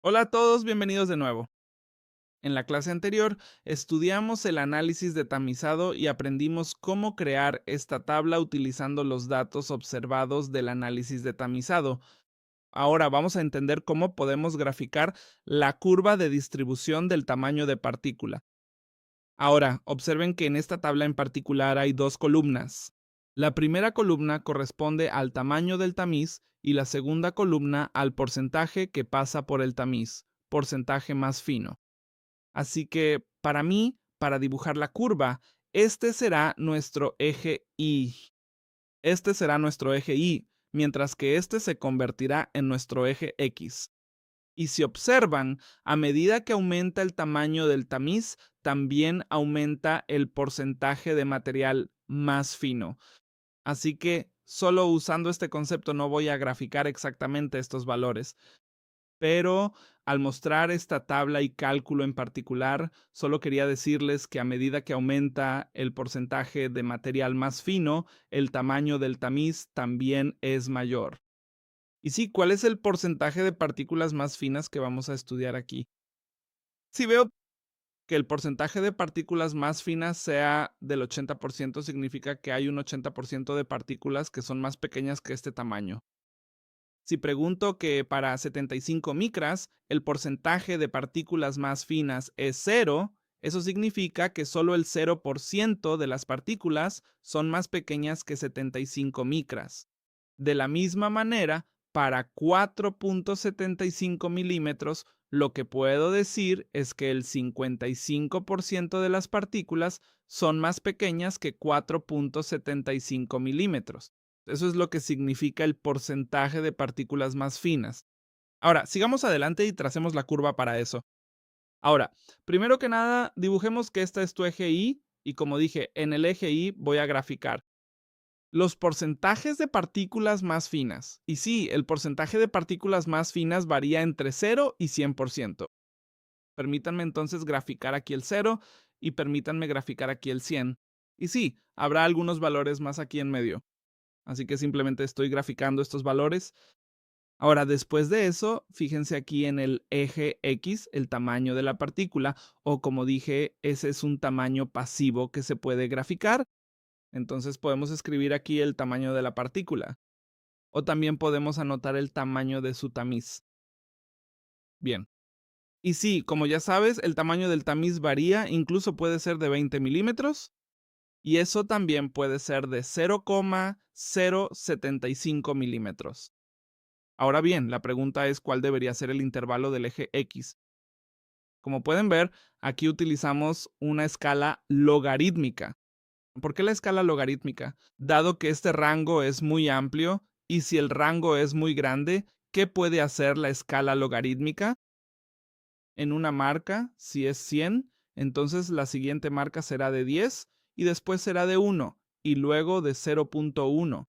Hola a todos, bienvenidos de nuevo. En la clase anterior estudiamos el análisis de tamizado y aprendimos cómo crear esta tabla utilizando los datos observados del análisis de tamizado. Ahora vamos a entender cómo podemos graficar la curva de distribución del tamaño de partícula. Ahora, observen que en esta tabla en particular hay dos columnas. La primera columna corresponde al tamaño del tamiz y la segunda columna al porcentaje que pasa por el tamiz, porcentaje más fino. Así que para mí, para dibujar la curva, este será nuestro eje Y. Este será nuestro eje Y, mientras que este se convertirá en nuestro eje X. Y si observan, a medida que aumenta el tamaño del tamiz, también aumenta el porcentaje de material más fino. Así que solo usando este concepto no voy a graficar exactamente estos valores, pero al mostrar esta tabla y cálculo en particular, solo quería decirles que a medida que aumenta el porcentaje de material más fino, el tamaño del tamiz también es mayor. Y sí, ¿cuál es el porcentaje de partículas más finas que vamos a estudiar aquí? Si veo que el porcentaje de partículas más finas sea del 80%, significa que hay un 80% de partículas que son más pequeñas que este tamaño. Si pregunto que para 75 micras el porcentaje de partículas más finas es cero, eso significa que solo el 0% de las partículas son más pequeñas que 75 micras. De la misma manera, para 4.75 milímetros, lo que puedo decir es que el 55% de las partículas son más pequeñas que 4.75 milímetros. Eso es lo que significa el porcentaje de partículas más finas. Ahora, sigamos adelante y tracemos la curva para eso. Ahora, primero que nada, dibujemos que este es tu eje Y y como dije, en el eje Y voy a graficar los porcentajes de partículas más finas. Y sí, el porcentaje de partículas más finas varía entre 0 y 100%. Permítanme entonces graficar aquí el 0 y permítanme graficar aquí el 100. Y sí, habrá algunos valores más aquí en medio. Así que simplemente estoy graficando estos valores. Ahora, después de eso, fíjense aquí en el eje X, el tamaño de la partícula, o como dije, ese es un tamaño pasivo que se puede graficar. Entonces podemos escribir aquí el tamaño de la partícula. O también podemos anotar el tamaño de su tamiz. Bien. Y sí, como ya sabes, el tamaño del tamiz varía, incluso puede ser de 20 milímetros, y eso también puede ser de 0,075 milímetros. Ahora bien, la pregunta es cuál debería ser el intervalo del eje X. Como pueden ver, aquí utilizamos una escala logarítmica. ¿Por qué la escala logarítmica? Dado que este rango es muy amplio y si el rango es muy grande, ¿qué puede hacer la escala logarítmica? En una marca, si es 100, entonces la siguiente marca será de 10 y después será de 1 y luego de 0.1.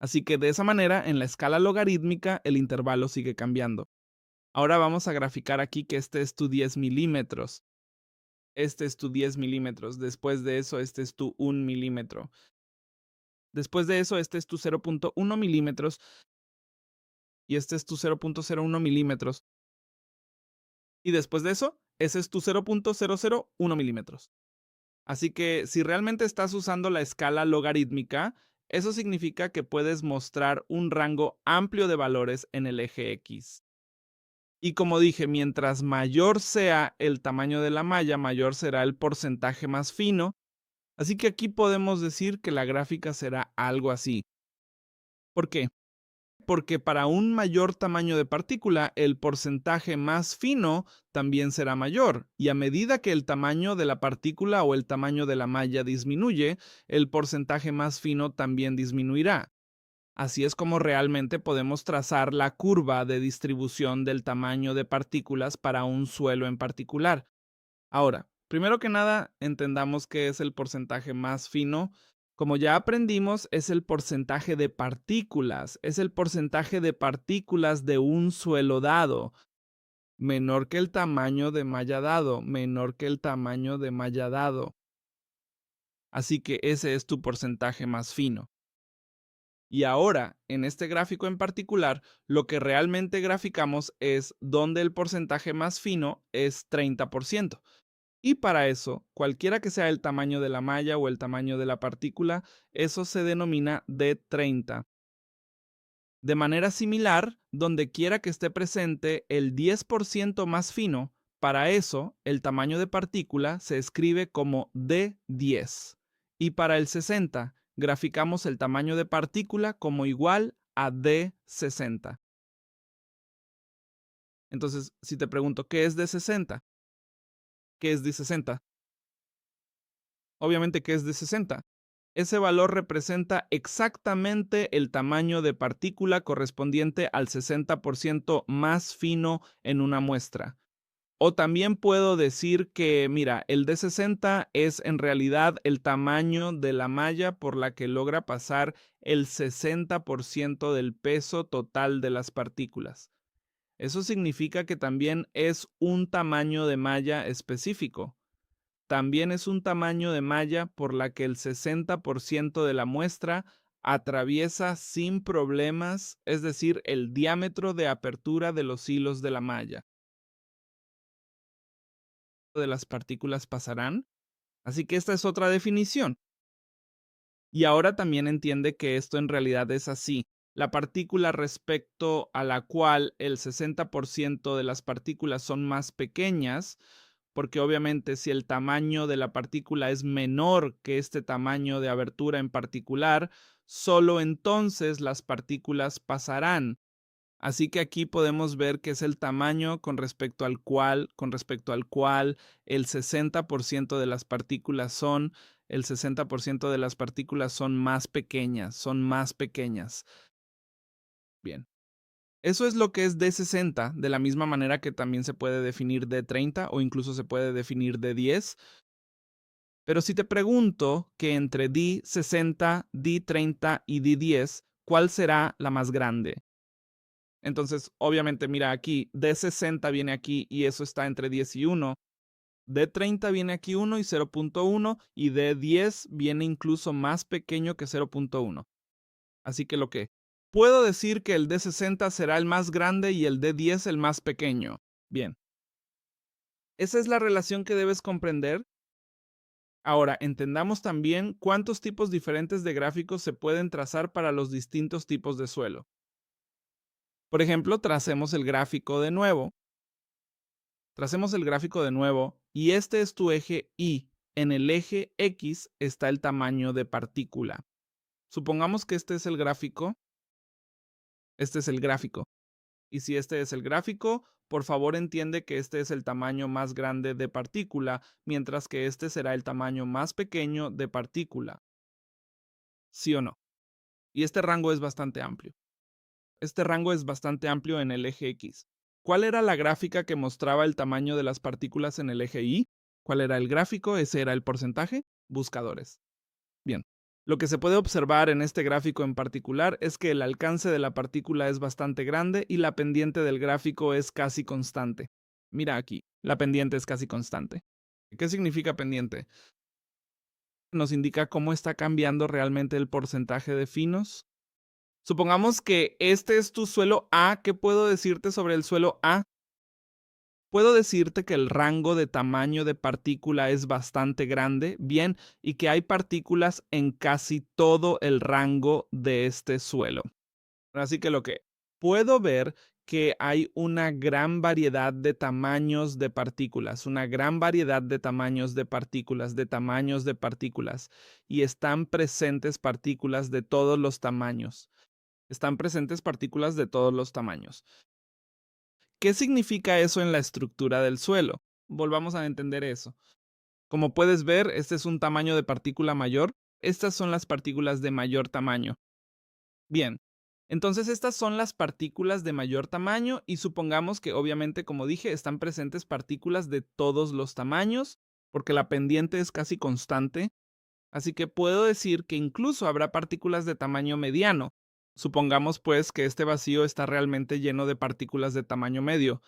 Así que de esa manera, en la escala logarítmica, el intervalo sigue cambiando. Ahora vamos a graficar aquí que este es tu 10 milímetros. Este es tu 10 milímetros. Después de eso, este es tu 1 milímetro. Después de eso, este es tu 0.1 milímetros y este es tu 0.01 milímetros. Y después de eso, ese es tu 0.001 milímetros. Así que si realmente estás usando la escala logarítmica, eso significa que puedes mostrar un rango amplio de valores en el eje X. Y como dije, mientras mayor sea el tamaño de la malla, mayor será el porcentaje más fino. Así que aquí podemos decir que la gráfica será algo así. ¿Por qué? Porque para un mayor tamaño de partícula, el porcentaje más fino también será mayor, y a medida que el tamaño de la partícula o el tamaño de la malla disminuye, el porcentaje más fino también disminuirá. Así es como realmente podemos trazar la curva de distribución del tamaño de partículas para un suelo en particular. Ahora, primero que nada, entendamos qué es el porcentaje más fino. Como ya aprendimos, es el porcentaje de partículas, es el porcentaje de partículas de un suelo dado, menor que el tamaño de malla dado, menor que el tamaño de malla dado. Así que ese es tu porcentaje más fino. Y ahora, en este gráfico en particular, lo que realmente graficamos es donde el porcentaje más fino es 30%. Y para eso, cualquiera que sea el tamaño de la malla o el tamaño de la partícula, eso se denomina D30. De manera similar, donde quiera que esté presente el 10% más fino, para eso el tamaño de partícula se escribe como D10. Y para el 60, graficamos el tamaño de partícula como igual a D60. Entonces, si te pregunto, ¿qué es D60? ¿Qué es D60? Obviamente, ¿qué es D60? Ese valor representa exactamente el tamaño de partícula correspondiente al 60% más fino en una muestra. O también puedo decir que, mira, el D60 es en realidad el tamaño de la malla por la que logra pasar el 60% del peso total de las partículas. Eso significa que también es un tamaño de malla específico. También es un tamaño de malla por la que el 60% de la muestra atraviesa sin problemas, es decir, el diámetro de apertura de los hilos de la malla. De las partículas pasarán. Así que esta es otra definición. Y ahora también entiende que esto en realidad es así. La partícula respecto a la cual el 60% de las partículas son más pequeñas, porque obviamente si el tamaño de la partícula es menor que este tamaño de abertura en particular, solo entonces las partículas pasarán. Así que aquí podemos ver que es el tamaño con respecto al cual el 60% de las partículas son más pequeñas, son más pequeñas. Bien. Eso es lo que es D60, de la misma manera que también se puede definir D30 o incluso se puede definir D10. Pero si te pregunto que entre D60, D30 y D10, ¿cuál será la más grande? Entonces, obviamente, mira aquí, D60 viene aquí y eso está entre 10 y 1. D30 viene aquí 1 y 0.1 y D10 viene incluso más pequeño que 0.1. Así que puedo decir que el D60 será el más grande y el D10 el más pequeño. Bien, esa es la relación que debes comprender. Ahora, entendamos también cuántos tipos diferentes de gráficos se pueden trazar para los distintos tipos de suelo. Por ejemplo, tracemos el gráfico de nuevo. Y este es tu eje Y. En el eje X está el tamaño de partícula. Supongamos que este es el gráfico. Este es el gráfico. Y si este es el gráfico, por favor entiende que este es el tamaño más grande de partícula, mientras que este será el tamaño más pequeño de partícula. ¿Sí o no? Y este rango es bastante amplio. Este rango es bastante amplio en el eje X. ¿Cuál era la gráfica que mostraba el tamaño de las partículas en el eje Y? ¿Cuál era el gráfico? Ese era el porcentaje. Buscadores. Bien. Lo que se puede observar en este gráfico en particular es que el alcance de la partícula es bastante grande y la pendiente del gráfico es casi constante. Mira aquí, la pendiente es casi constante. ¿Qué significa pendiente? Nos indica cómo está cambiando realmente el porcentaje de finos. Supongamos que este es tu suelo A. ¿Qué puedo decirte sobre el suelo A? Puedo decirte que el rango de tamaño de partícula es bastante grande, bien, y que hay partículas en casi todo el rango de este suelo. Así que puedo ver que hay una gran variedad de tamaños de partículas, una gran variedad de tamaños de partículas, y están presentes partículas de todos los tamaños. Están presentes partículas de todos los tamaños. ¿Qué significa eso en la estructura del suelo? Volvamos a entender eso. Como puedes ver, este es un tamaño de partícula mayor. Estas son las partículas de mayor tamaño. Bien, entonces estas son las partículas de mayor tamaño y supongamos que obviamente, como dije, están presentes partículas de todos los tamaños, porque la pendiente es casi constante. Así que puedo decir que incluso habrá partículas de tamaño mediano. Supongamos pues que este vacío está realmente lleno de partículas de tamaño medio.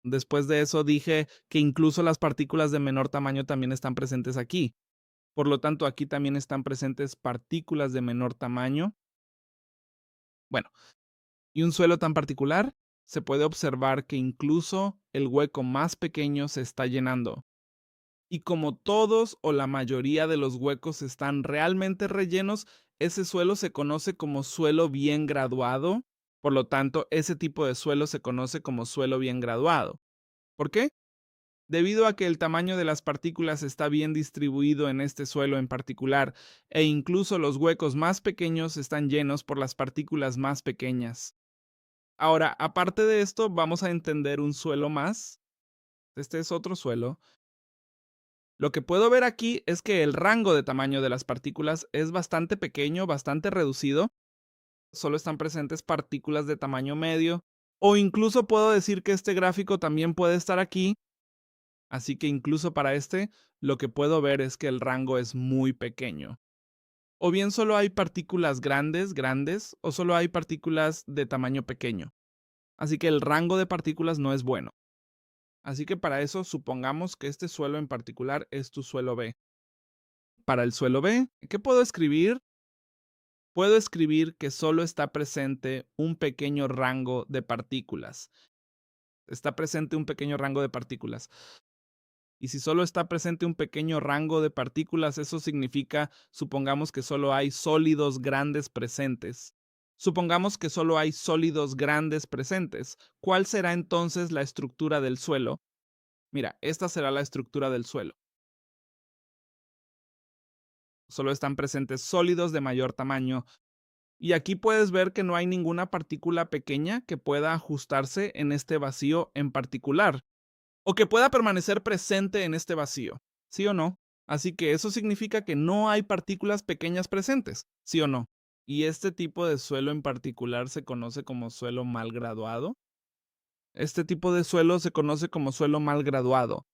Después de eso dije que incluso las partículas de menor tamaño también están presentes aquí. Por lo tanto, aquí también están presentes partículas de menor tamaño. Bueno, y un suelo tan particular, se puede observar que incluso el hueco más pequeño se está llenando. Y como todos o la mayoría de los huecos están realmente rellenos, ese suelo se conoce como suelo bien graduado. Por lo tanto, ese tipo de suelo se conoce como suelo bien graduado. ¿Por qué? Debido a que el tamaño de las partículas está bien distribuido en este suelo en particular, e incluso los huecos más pequeños están llenos por las partículas más pequeñas. Ahora, aparte de esto, vamos a entender un suelo más. Este es otro suelo. Lo que puedo ver aquí es que el rango de tamaño de las partículas es bastante pequeño, bastante reducido. Solo están presentes partículas de tamaño medio. O incluso puedo decir que este gráfico también puede estar aquí. Así que incluso para este, lo que puedo ver es que el rango es muy pequeño. O bien solo hay partículas grandes, o solo hay partículas de tamaño pequeño. Así que el rango de partículas no es bueno. Así que para eso supongamos que este suelo en particular es tu suelo B. Para el suelo B, ¿qué puedo escribir? Puedo escribir que solo está presente un pequeño rango de partículas. Está presente un pequeño rango de partículas. Y si solo está presente un pequeño rango de partículas, eso significa, supongamos que solo hay sólidos grandes presentes. Supongamos que solo hay sólidos grandes presentes. ¿Cuál será entonces la estructura del suelo? Mira, esta será la estructura del suelo. Solo están presentes sólidos de mayor tamaño. Y aquí puedes ver que no hay ninguna partícula pequeña que pueda ajustarse en este vacío en particular, o que pueda permanecer presente en este vacío, ¿sí o no? Así que eso significa que no hay partículas pequeñas presentes, ¿sí o no? Y este tipo de suelo en particular se conoce como suelo mal graduado. Este tipo de suelo se conoce como suelo mal graduado.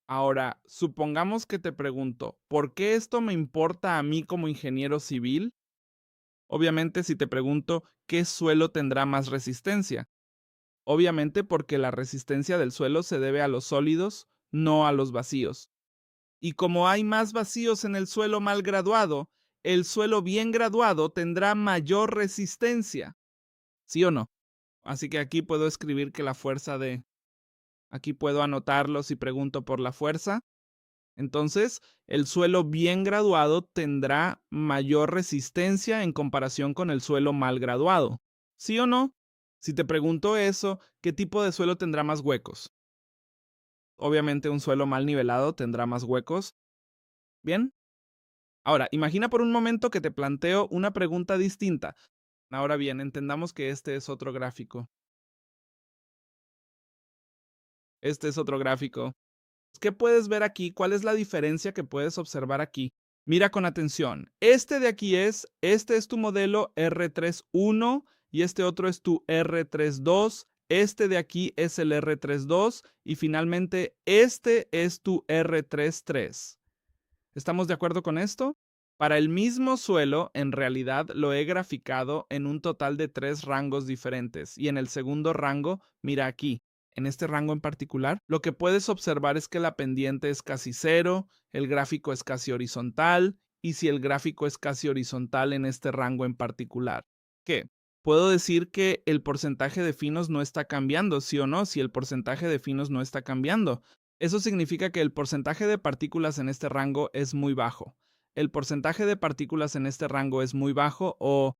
Ahora, supongamos que te pregunto, ¿por qué esto me importa a mí como ingeniero civil? Obviamente, si te pregunto, ¿qué suelo tendrá más resistencia? Obviamente porque la resistencia del suelo se debe a los sólidos, no a los vacíos. Y como hay más vacíos en el suelo mal graduado, el suelo bien graduado tendrá mayor resistencia. ¿Sí o no? Así que aquí puedo escribir que la fuerza de... Aquí puedo anotarlo si pregunto por la fuerza. Entonces, el suelo bien graduado tendrá mayor resistencia en comparación con el suelo mal graduado. ¿Sí o no? Si te pregunto eso, ¿qué tipo de suelo tendrá más huecos? Obviamente un suelo mal nivelado tendrá más huecos. ¿Bien? Ahora, imagina por un momento que te planteo una pregunta distinta. Ahora bien, entendamos que este es otro gráfico. Este es otro gráfico. ¿Qué puedes ver aquí? ¿Cuál es la diferencia que puedes observar aquí? Mira con atención. Este de aquí este es tu modelo R31 y este otro es tu R32. Este de aquí es el R32 y finalmente este es tu R33. ¿Estamos de acuerdo con esto? Para el mismo suelo, en realidad lo he graficado en un total de 3 rangos diferentes y en el segundo rango, mira aquí, en este rango en particular, lo que puedes observar es que la pendiente es casi cero, el gráfico es casi horizontal y si el gráfico es casi horizontal en este rango en particular, ¿qué? Puedo decir que el porcentaje de finos no está cambiando, ¿sí o no? Si el porcentaje de finos no está cambiando, eso significa que el porcentaje de partículas en este rango es muy bajo. El porcentaje de partículas en este rango es muy bajo o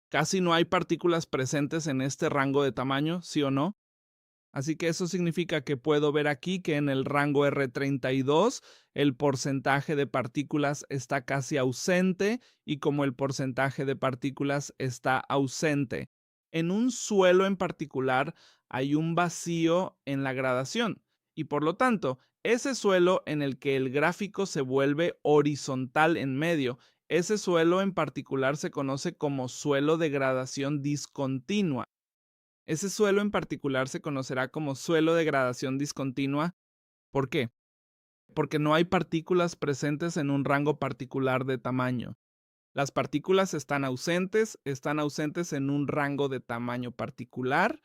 casi no hay partículas presentes en este rango de tamaño, ¿sí o no? Así que eso significa que puedo ver aquí que en el rango R32 el porcentaje de partículas está casi ausente y como el porcentaje de partículas está ausente, en un suelo en particular hay un vacío en la gradación y por lo tanto ese suelo en el que el gráfico se vuelve horizontal en medio, ese suelo en particular se conoce como suelo de gradación discontinua. Ese suelo en particular se conocerá como suelo de gradación discontinua. ¿Por qué? Porque no hay partículas presentes en un rango particular de tamaño. Las partículas están ausentes en un rango de tamaño particular,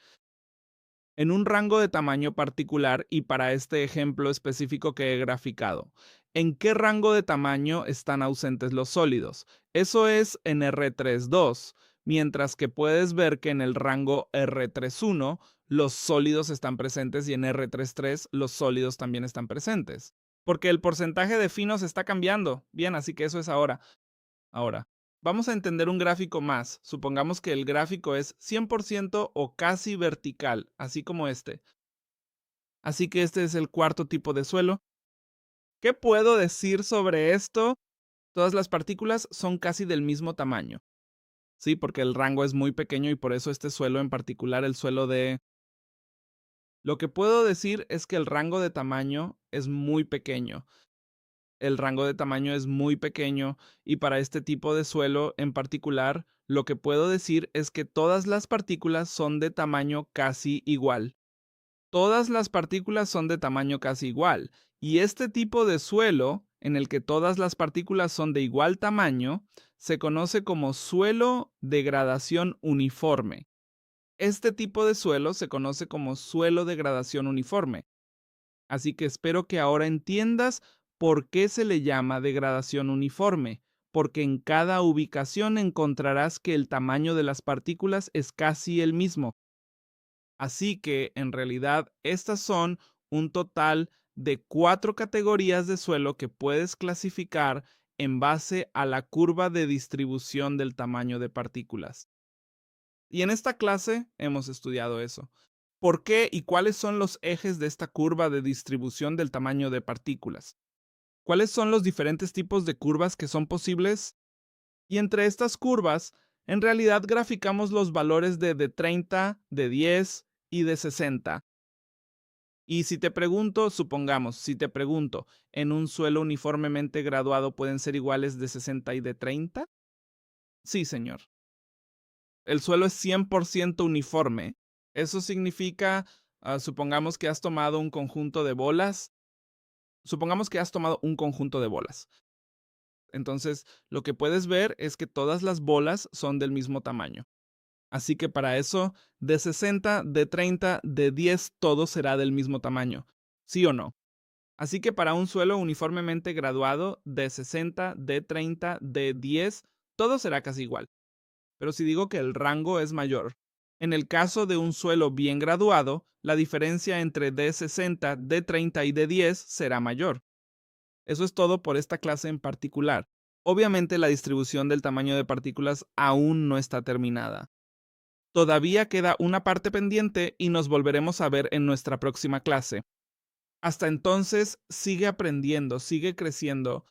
y para este ejemplo específico que he graficado. ¿En qué rango de tamaño están ausentes los sólidos? Eso es en R32. mientras que puedes ver que en el rango R31 los sólidos están presentes y en R33 los sólidos también están presentes. Porque el porcentaje de finos está cambiando. Bien, así que eso es ahora. Ahora, vamos a entender un gráfico más. Supongamos que el gráfico es 100% o casi vertical, así como este. Así que este es el cuarto tipo de suelo. ¿Qué puedo decir sobre esto? Todas las partículas son casi del mismo tamaño. Sí, porque el rango es muy pequeño y por eso este suelo en particular, el suelo de... Lo que puedo decir es que el rango de tamaño es muy pequeño. El rango de tamaño es muy pequeño y para este tipo de suelo en particular, lo que puedo decir es que todas las partículas son de tamaño casi igual. Todas las partículas son de tamaño casi igual, y este tipo de suelo, en el que todas las partículas son de igual tamaño, se conoce como suelo de gradación uniforme. Este tipo de suelo se conoce como suelo de gradación uniforme. Así que espero que ahora entiendas por qué se le llama degradación uniforme, porque en cada ubicación encontrarás que el tamaño de las partículas es casi el mismo. Así que, en realidad, estas son un total de 4 categorías de suelo que puedes clasificar en base a la curva de distribución del tamaño de partículas. Y en esta clase hemos estudiado eso. ¿Por qué y cuáles son los ejes de esta curva de distribución del tamaño de partículas? ¿Cuáles son los diferentes tipos de curvas que son posibles? Y entre estas curvas, en realidad graficamos los valores de 30, de 10 y de 60. Y si te pregunto, supongamos, si te pregunto, ¿en un suelo uniformemente graduado pueden ser iguales de 60 y de 30? Sí, señor. El suelo es 100% uniforme. Eso significa, supongamos que has tomado un conjunto de bolas. Supongamos que has tomado un conjunto de bolas. Entonces, lo que puedes ver es que todas las bolas son del mismo tamaño. Así que para eso, de 60, de 30, de 10, todo será del mismo tamaño. ¿Sí o no? Así que para un suelo uniformemente graduado, de 60, de 30, de 10, todo será casi igual. Pero si digo que el rango es mayor, en el caso de un suelo bien graduado, la diferencia entre D60, D30 y D10 será mayor. Eso es todo por esta clase en particular. Obviamente la distribución del tamaño de partículas aún no está terminada. Todavía queda una parte pendiente y nos volveremos a ver en nuestra próxima clase. Hasta entonces, sigue aprendiendo, sigue creciendo